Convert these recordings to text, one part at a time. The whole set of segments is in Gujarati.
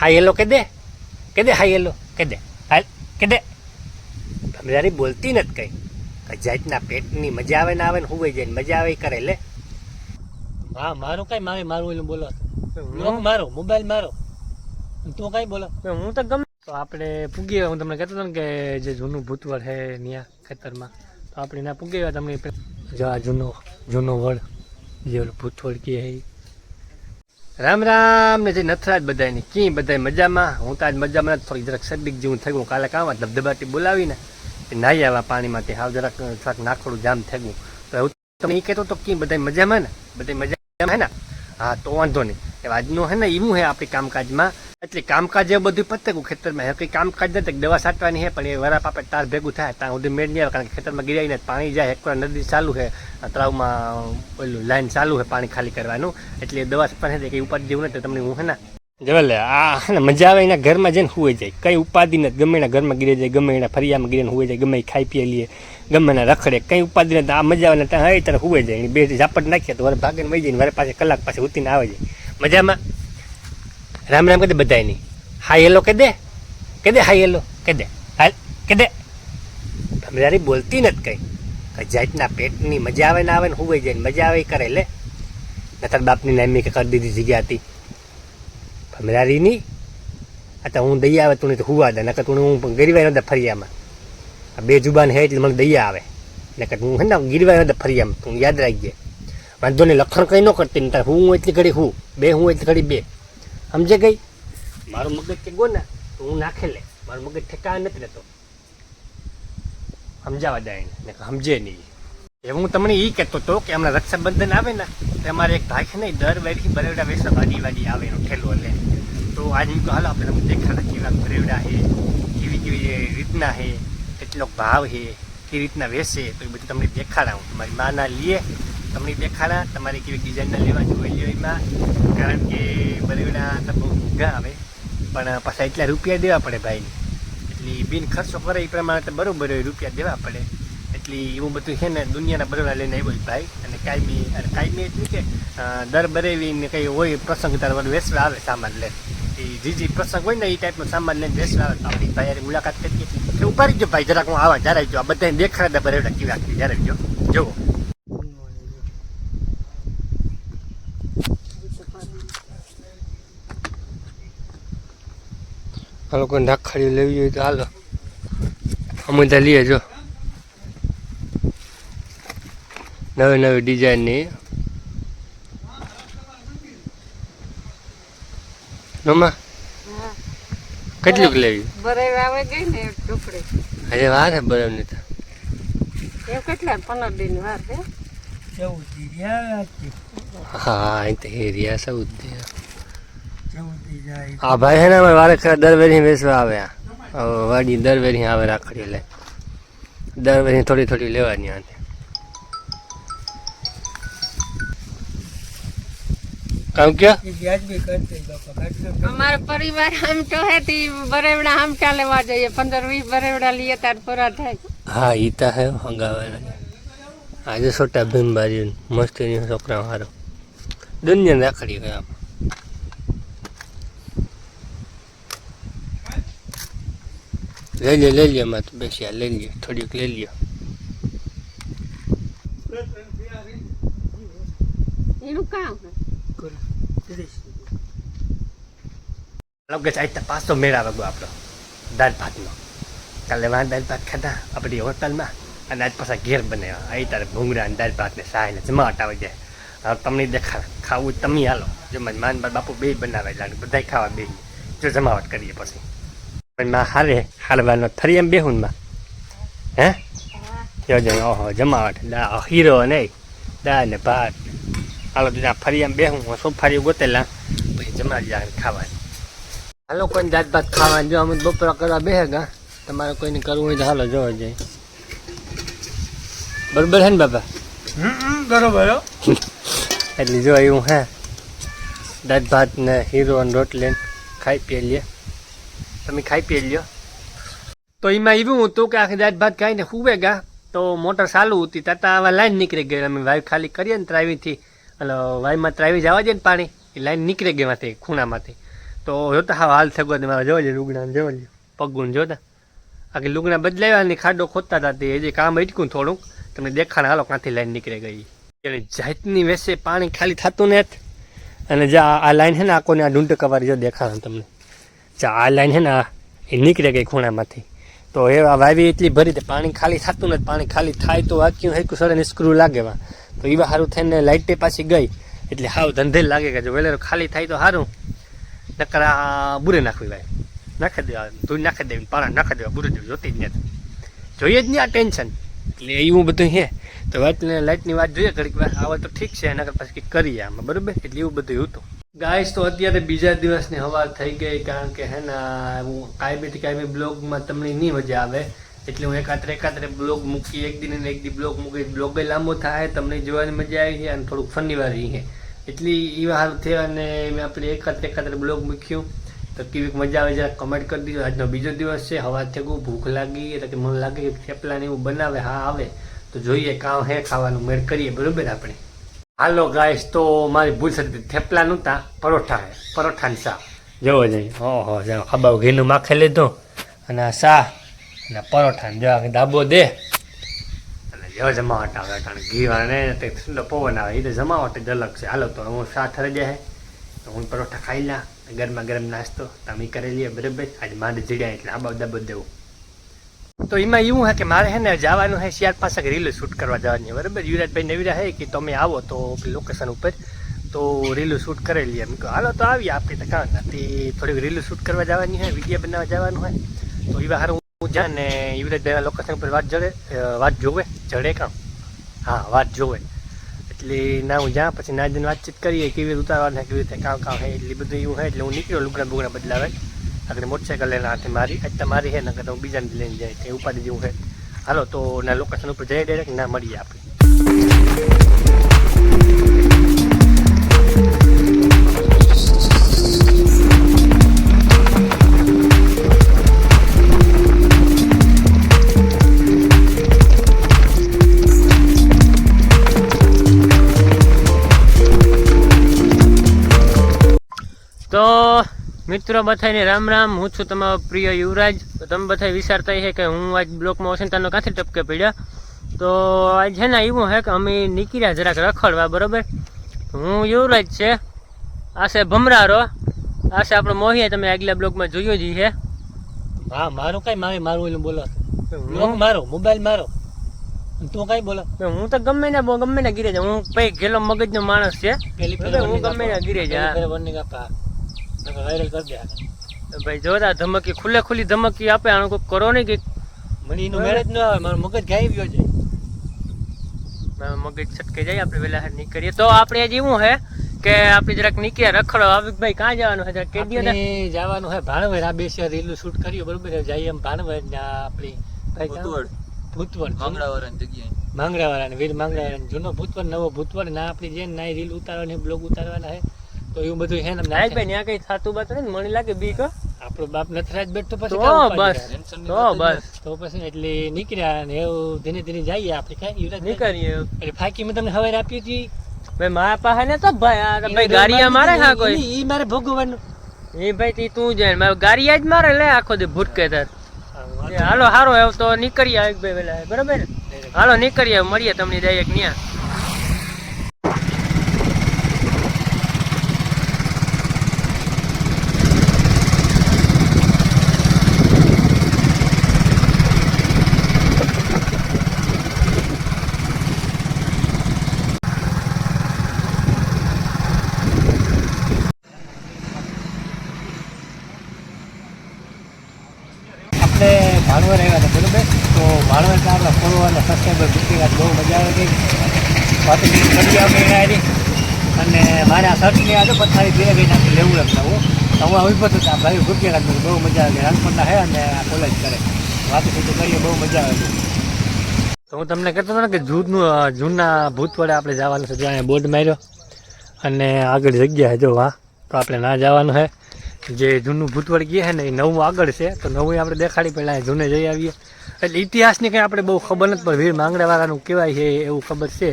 હાય હેલો કે દે હાય હેલો કે દે હાલ કે દે. ભમરારી બોલતી નથી કઈ જાતના પેટની મજા આવે ને આવે ને હુવે જાય મજા આવે કરે લે. હા મારું કઈ મારું એનું બોલો મારો મોબાઈલ મારો તું કઈ બોલો હું તો ગમે. તો આપણે પૂગી હું તમને કહેતો હતો ને કે જે જૂનું ભૂતવળ છે ત્યાં ખેતરમાં તો આપણે ના પૂગી ગયા તમને જો આ જૂનો વડ જે ભૂતવળ કહે છે. રામ રામ ને જે નથરાજ બધાની કી બધા મજામાં. હું તો આજ મજામાં થોડીક જરાક શરદી જેવું થઈ ગયું. કાલે કામ ધબધબાટી બોલાવીને નાહી આવ્યા પાણીમાંથી હાવ જરાક નાખોડું જામ થઈ ગયું. તો એવું તમે એ કહેતો તો કી બધા મજામાં ને બધા મજામાં હે ને. હા તો વાંધો નહીં. આજનું હે ને એવું હે આપણી કામકાજમાં એટલે કામકાજ એવું બધું પતેગું ખેતરમાં કંઈ કામકાજ નથી. દવા છાંટવાની છે પણ એ વરાપ આપણે તાર ભેગું થાય ત્યાં સુધી મેળ નહીં આવે કારણ કે ખેતરમાં ગિરાઈને પાણી જાય. એકવાર નદી ચાલુ છે તળાવમાં પેલું લાઈન ચાલુ છે પાણી ખાલી કરવાનું એટલે દવા પણ છે કંઈ ઉપાધિ જેવું નથી તમને હું હે ને જવાલે આ હે ને મજા આવે એના ઘરમાં જઈને હુઈ જાય કંઈ ઉપાધિ નથી. ગમે એના ઘરમાં ગીરે જાય ગમે એના ફરિયામાં ગીરીને હુઈ જાય ગમે એ ખાઈ પીએ લઈએ ગમે એના રખડે કંઈ ઉપાધિ નથી. આ મજા આવે ને ત્યાં હવે ત્યારે હુઈ જાય બે ઝાપટ નાખીએ તો વરે ભાગીને વહી જાય વરે પાસે કલાક પાસે ઉતીને આવે જાય મજામાં. રામ રામ કે દે બધાય નહીં હાય હેલો કે દે હાય હેલો કે દે હાલ કે દે. ભમરારી બોલતી નથી કઈ જાતના પેટની મજા આવે ને આવે ને હુઈ જાય મજા આવે કરે લે. નતર બાપની નામી કે કરી દીધી જગ્યા હતી ભમરારીની. આ તો હું દયા આવે તું તો હુવા દે નકર તું હું ગરીવાય નતા ફરિયામાં. આ બે જુબાન હે એટલે મને દયા આવે નકર હું હે ને ગીરવાય નતા ફરિયામાં તું યાદ રાખજે. વાંધો નહીં લખણ કંઈ ન કરતી ને તાર હું એટલી ઘડી હું બે હું એટલી ઘડી બે સમજે ગઈ. મારું મગજ કે ગો ને તો હું નાખે લે મારું મગજ ઠેકા નથી રહેતો સમજાવા જાય ને સમજે નહીં. એ હું તમને એ કહેતો હતો કે હમણાં રક્ષાબંધન આવે ને તો અમારે એક ભાઈ છે ને દર વેરથી બરેવડા વેસવા વાડી આવે એનો ઠેલો લે. તો આજ હું હાલો આપણે તમને દેખાડા કેવા બરેવડા છે કેવી રીતના છે કેટલોક ભાવ છે કેવી રીતના વેચે તો એ બધું તમને દેખાડા. હું તમારી માના લીએ તમને દેખાડા તમારે કેવી ડિઝાઇનના લેવા જોઈ લ્યો એમાં કારણ કે બરેવડા તો બહુ મોંઘા આવે પણ પાછા એટલા રૂપિયા દેવા પડે ભાઈને એટલે બિન ખર્ચો કરે એ પ્રમાણે તો બરાબર રૂપિયા દેવા પડે. એટલે એવું બધું છે ને દુનિયાના બરેવડા લઈને આવ્યો ભાઈ અને કાયમી એટલું કે દર બરેવીને કંઈ હોય પ્રસંગ તાર વેચવા આવે સામાન લે એ જે પ્રસંગ હોય ને એ ટાઈપનો સામાન લઈને વેચવા આવે તો આપણી ભાઈ યાર મુલાકાત કરીએ એટલે ઉપાડી જો ભાઈ જરાક હું આવા જ્યારે જો આ બધાને દેખાડા બરેવડા કેવા જ્યારે જો જુઓ. આ લોકોને રાખડી લેવી હોય તો હાલો અમે ત્યાં લઈએ જો નવી નવી ડિઝાઇનની નોમા કેટલું લેવી હજે વાર હે બરાબર નહીં તો કેટલા 15 દિન વાર છે. હા એ તો હેરિયા સૌદી હા ભાઈ હે ને અમે વારે ખરા દર વેરી વેચવા આવે વાડી દર વેરી આવે રાખડી લે દર વેરી થોડી થોડી લેવાની આને કામ ક્યાં અમારો પરિવાર આમ તો હે તી બરેવડા આમ ચાલે લેવા જઈએ 15-20 બરેવડા લઈએ તાર પૂરા થાય. હા ઈ તો હે હંગાવાના આજે છોટા ભીમ બારી મસ્તીની છોકરા હારો દુનિયા રાખડી હોય આમ લઈ લ્યો માં તો બેસી લઈ લ્યો થોડીક લઈ લ્યો. એનું કામ પાછો મેળા વાગો આપણો દાળ ભાતનો કાલે વાં દાળ ભાત ખાધા આપણી હોટલમાં અને આજ પાછા ઘેર બનાવ્યા અહીં તારે ભૂંગળા દાળ ભાત ને શાહ ને જમાવટ આવી જાય. હવે તમને દેખાડ ખાવું તમે હાલો જો માન બાપુ બે બનાવેલા બધા ખાવા બે જો જમાવટ કરીએ પછી માં હારવાનો ફરી એમ બેહું માં હે જોજો ઓહો જમાવટ હીરો નહીં દાળ ને ભાત હાલો ત્યાં ફરી એમ બેહું સોફારી ગોતેલા પછી જમાડી જાય ખાવાની. હાલો કોઈને દાળ ભાત ખાવાની જો અમે બપોરા કરવા બેહે ગા તમારે કોઈને કરવું હોય તો હાલો જોવા જાય બરોબર હે ને બાપા બરોબર એટલે જો એવું હે દાળ ભાત ને હીરો ને રોટલી ખાઈ પી લે તમે ખાઈ પી લ્યો. તો એમાં એવું હતું કે આખી દાળ ભાત ખાઈને હુવે ગા તો મોટર ચાલુ હતી ત્યાં આવા લાઈન નીકળી ગઈ અમે વાઈવ ખાલી કરીએ ને ત્રાવીથી એટલે વાઈમાં ત્રાવી જવા દે ને પાણી એ લાઈન નીકળી ગઈ માંથી ખૂણામાંથી તો જોતા હા હાલ થયો તમારે જોવા જોઈએ લુગડા જોવા જોઈએ પગું જોતા આખી લુગડા બદલાવ્યા ને ખાડો ખોદતા હતા તે હજી કામ અટક્યું થોડુંક તમને દેખાણ હાલો ક્યાંથી લાઈન નીકળી ગઈ એટલે જાતની વેસે પાણી ખાલી થતું ને અને જ્યાં આ લાઈન છે ને આખોને આ ડુંટ કવારી જો દેખાડે તમને આ લાઈન છે ને એ નીકળે ગઈ ખૂણામાંથી તો એ આ વાવી એટલી ભરી દે પાણી ખાલી થતું નથી પાણી ખાલી થાય તો વાક્યું હેકું સરે સ્ક્રૂ લાગેવા તો એવા સારું થઈને લાઇટે પાછી ગઈ એટલે હાવ ધંધે લાગે કે જો વેલેરો ખાલી થાય તો સારું નકર આ બુરે નાખવી ભાઈ નાખી દેવા ધૂળ નાખી દેવી પાણા નાખી દેવા બુરે દેવી જોતી જ નથી જોઈએ જ નહીં આ ટેન્શન એટલે એવું બધું છે તો લાઇટની વાત જોઈએ ઘડીક વાર આવે તો ઠીક છે નકર પછી કંઈક કરીએ આમાં બરાબર એટલે એવું બધું હતું ગાઈસ તો અત્યારે બીજા દિવસની હવા થઈ ગઈ કારણ કે હે ને હું કાયમી બ્લોગમાં તમને નહીં મજા આવે એટલે હું એકાત્રે બ્લોગ મૂકી એક દિન ને એક દી બ્લોગ મૂકી બ્લોગ લાંબો થાય તમને જોવાની મજા આવી છે અને થોડુંક ફની વાળી છે એટલી એ સારું થયા અને મેં આપણે એકાત્રે બ્લોગ મૂક્યું તો કેવી મજા આવે જરા કમેન્ટ કરી દીધો આજનો બીજો દિવસ છે હવા થયું ભૂખ લાગી એટલે કે મને લાગે કે થેપલા ને એવું બનાવે હા આવે તો જોઈએ કામ હે ખાવાનું મેળ કરીએ બરોબર આપણે હાલો ગાઈસ તો મારી ભૂલ થતી થેપલા નહોતા પરોઠાની શાહ જોવો જઈએ ઓહો જાઓ ખાબાવ ઘીનું માખે લીધું અને આ શાહ અને પરોઠાને જો દાબો દે અને જો જમાવટ આવે કારણ ઘી વાળે તે ઠંડો પવન આવે એ તો જમાવટ જ અલગ છે હાલો તો હું શાહ ઠરી જાય તો હું પરોઠા ખાઈ લા ગરમા ગરમ નાસ્તો તમે કરી લઈએ બરાબર આજે માંડ જીડ્યા એટલે આબાવ દાબો દેવું તો એમાં એવું હે કે મારે હે ને જવાનું હે શિયાળ પાસે રીલ શૂટ કરવા જવાની બરાબર યુવરાજભાઈ નવીરા હે કે તમે આવો તો લોકેશન ઉપર તો રીલું શૂટ કરી લઈએ એમ કહો હાલો તો આવીએ આપણે તો કાં નથી થોડીક રીલું શૂટ કરવા જવાની હોય વિડીયો બનાવવા જવાનું હોય તો એવા હારું હું જા ને યુવરાજભાઈ લોકેશન ઉપર વાત જડે કામ હા વાત જોવે એટલે ના હું જ્યાં પછી ના જઈને વાતચીત કરીએ કેવી રીતે ઉતારવાના કેવી રીતે કામ હે એટલી બધું એવું હોય એટલે હું નીકળ્યો લુગડા બુગડા બદલાવે આગળ મોટરસાઇકલ લઈને હાથે મારી અત્યારે મારી છે નકર હું બીજાને લઈને જાય કે ઉપાડી જેવું છે હાલો તો ના લોકેશન ઉપર જઈએ ડાયરેક્ટ ના મળીએ આપણે તો મિત્રો બધાને રામ રામ હું છું તમારો પ્રિય યુવરાજ તો તમે બધા વિચારતા છે કે હું આજ બ્લોકમાં વસંતાનો કાંથી ટપકે પડ્યા તો આજ છે ને એવું છે કે અમે નીકળ્યા જરાક રખડવા બરાબર હું યુવરાજ છે આ છે ભમરારો આ છે આપણો મોહિયા તમે આગલા બ્લોકમાં જોયો જ છે હા મારું કઈ મારું એનું બોલો બ્લોગ મારો મોબાઈલ મારો તું કઈ બોલો હું તો ગમે ને ગીરે જા હું ભાઈ ઘેલો મગજનો માણસ છે હું ગમે ને ગીરે જા વાયરલ કરી દે ભાઈ જોતા ધમકી ખુલ્લી ધમકી આપે આનું કોઈ કરો નહીં કે મને એનું મેરેજ ન આવે મારું મગજ ગાઈ ગયો છે મારું મગજ છટકે જાય આપણે વહેલા નીકળીએ તો આપણે આજે એવું છે કે આપણે જરાક નીકળ્યા રખડો આવી ભાઈ ક્યાં જવાનું છે જરાક કેદી જવાનું છે ભાણવડ આ બે શહેર રીલું શૂટ કર્યું બરોબર જઈએ એમ ભાણવડ આપણી ભૂતવડ માંગડાવાળાને વીર માંગડાવાળા જૂનો ભૂતવડ નવો ભૂતવડ ના આપણી જે ના રીલ ઉતારવાની બ્લોગ ઉતારવાના છે તો એવું બધું છે ને ભાઈ ત્યાં કઈ થતું બાત ને મને લાગે બીક આપણો બાપ નથરાજ બેઠો પછી તો પછી એટલે નીકળ્યા ને એવું ધીરે ધીરે જઈએ આપણે કઈ નીકળીએ એટલે ફાકી મેં તમને હવારે આપી હતી ભાઈ મારા પાસે ને તો ભાઈ ગાડીયા મારે હા કોઈ ઈ મારે ભોગવવાનું એ ભાઈ તું જાય મારે ગાડીયા જ મારે લે આખો દી ભૂટકે તાર હાલો હારો એવ તો નીકળીએ ભાઈ પેલા બરાબર હાલો નીકળીએ મળીએ તમને ડાયરેક્ટ ન્યા ભાણવર આવ્યા હતા બરોબર તો ભાણવર આપણા ફોલો અને સબસ્ક્રાઈબર બુકિંગ બહુ મજા આવે ગઈ વાતો કરી આવી અને મારે આ શર્ટની આજે પથારી ધીરે ગઈ નાખી લેવું લખતા હું ઉભો હતો આ ભાઈ બુકિંગ બહુ મજા આવે નાનપણના હે અને આ કોલેજ કરે વાતો કરીએ બહુ મજા આવે તો હું તમને કહેતો હતો ને કે જૂના ભૂતવડે આપણે જવાનું છે જ્યાં બોર્ડ માર્યો અને આગળ જગ્યા છે જો હા તો આપણે ના જવાનું છે જે જૂનું ભૂતવડ ગયા છે ને એ નવું આગળ છે તો નવું આપણે દેખાડી પહેલાં જૂને જઈ આવીએ એટલે ઇતિહાસની કંઈ આપણે બહુ ખબર નથી પણ વીર માંગડાવાળાનું કહેવાય છે એવું ખબર છે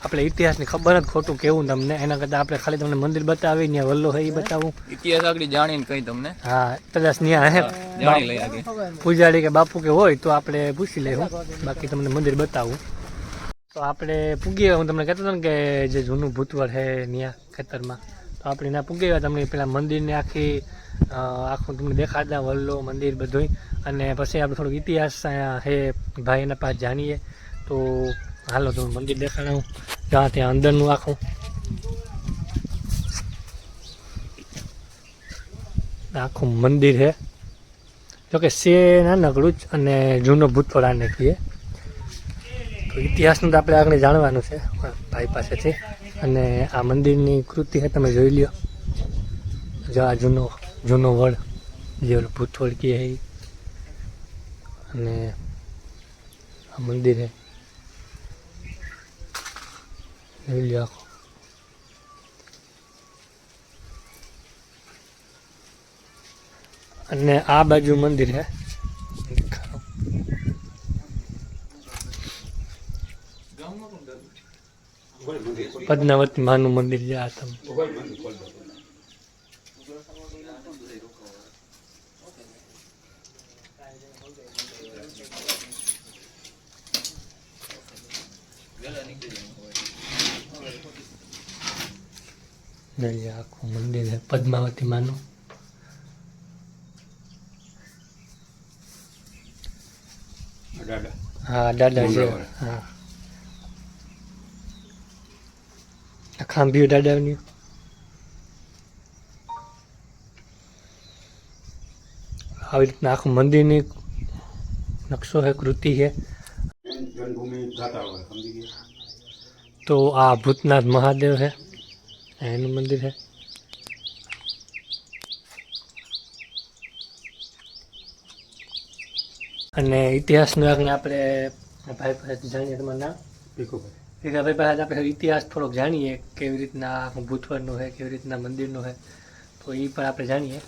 આપણે ઇતિહાસની ખબર જ ખોટું કેવું તમને, એના કરતાં આપણે ખાલી તમને મંદિર બતાવી ત્યાં વલ્લો છે એ બતાવું. ઇતિહાસ આગળ જાણીને કઈ તમને હા કદાચ ત્યાં હે જાણી લઈ આગળ. પૂજારી કે બાપુ કે હોય તો આપણે પૂછી લેવું, બાકી તમને મંદિર બતાવું. તો આપણે પૂગી હું તમને કહેતો હતો ને કે જે જૂનું ભૂતવળ છે ત્યાં ખેતરમાં, તો આપણે ત્યાં પૂગી ગયા. તમને પેલા મંદિરની આખું તમને દેખાડતા વલ્લો મંદિર બધું, અને પછી આપણે થોડોક ઇતિહાસ અહીંયા છે ભાઈ એના પાસે જાણીએ. તો હાલો તો મંદિર દેખાડાવું જ્યાં ત્યાં અંદરનું આખું મંદિર છે. જોકે છે નાનકડું જ અને જૂનો ભૂતવળ આને કહીએ. તો ઇતિહાસનું તો આપણે આગળ જાણવાનું છે ભાઈ પાસેથી. અને આ મંદિરની કૃતિ છે તમે જોઈ લ્યો, જો આ જૂનો વડ જે ઓલું ભૂતવળ કહે એ, અને આ મંદિર છે જોઈ લ્યો આખું. અને આ બાજુ મંદિર છે પદ્માવતી માનું મંદિર છે આ તમે. આખું મંદિર છે પદ્માવતી માનું. હા દાદા છે. હા ખાંભીયું દાદાની. આવી રીતના આખું મંદિરની નકશો છે, કૃતિ છે. તો આ ભૂતનાથ મહાદેવ છે, એનું મંદિર છે. અને ઇતિહાસનું આપણે ભાઈ પાસેથી જાણીએ. તમારું નામ? ભીખાભાઈ પાસે આપણે ઇતિહાસ થોડોક જાણીએ, કેવી રીતના આખું ભૂતવળનું છે, કેવી રીતના મંદિરનું છે, તો એ પણ આપણે જાણીએ.